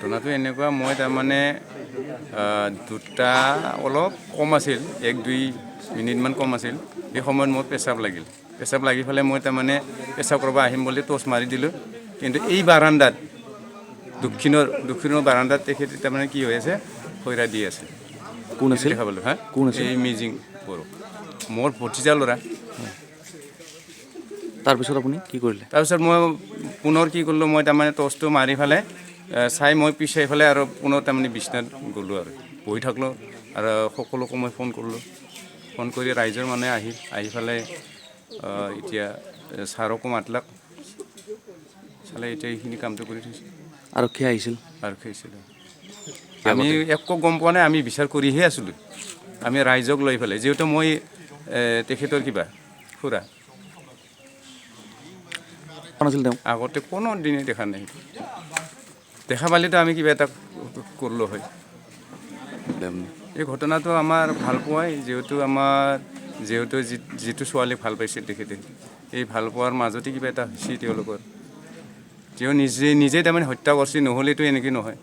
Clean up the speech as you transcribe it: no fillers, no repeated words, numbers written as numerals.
ঘটনাটো এনেকুৱা মই তাৰমানে দুটা অলপ কম আছিল 1-2 মিনিটমান কম আছিল এই সময়ত মোৰ পেচাব লাগি পেলাই মই তাৰমানে পেচাব কৰিব আহিম বুলি টৰ্চ মাৰি দিলোঁ কিন্তু এই বাৰান্দাত দক্ষিণৰ বাৰান্দাত তেখেতে তাৰমানে কি হৈ আছে খৈৰা দি আছে কোন আছিল দেখা পালোঁ হা কোন আছিল এই মিজিং বড়ো মোৰ ভতিজা ল'ৰা তাৰপিছত আপুনি কি কৰিলে তাৰপিছত মই পুনৰ কি কৰিলোঁ মই তাৰমানে টৰ্চটো মাৰি পেলাই চাই মই পিছাই পেলাই আৰু পুনৰ তাৰমানে বিচনাত গ'লোঁ আৰু বহি থাকলোঁ আৰু সকলোকে মই ফোন কৰিলোঁ ফোন কৰি ৰাইজৰ মানে আহি পেলাই এতিয়া ছাৰকো মাতলাক চালে এতিয়া এইখিনি কামটো কৰি থৈছে আৰক্ষী আহিছিল আমি একো গম পোৱা নাই আমি বিচাৰ কৰিহে আছিলোঁ আমি ৰাইজক লৈ পেলাই যিহেতু মই তেখেতৰ কিবা খুৰা আগতে কোনো দিনে দেখা নাই দেখা পালেতো আমি কিবা এটা কৰিলোঁ হয় এই ঘটনাটো আমাৰ ভাল পোৱাই যিহেতু যিটো ছোৱালীক ভাল পাইছিল তেখেতে এই ভাল পোৱাৰ মাজতে কিবা এটা হৈছে তেওঁলোকৰ তেওঁ নিজে তাৰমানে হত্যা কৰিছে নহ'লেতো এনেকৈ নহয়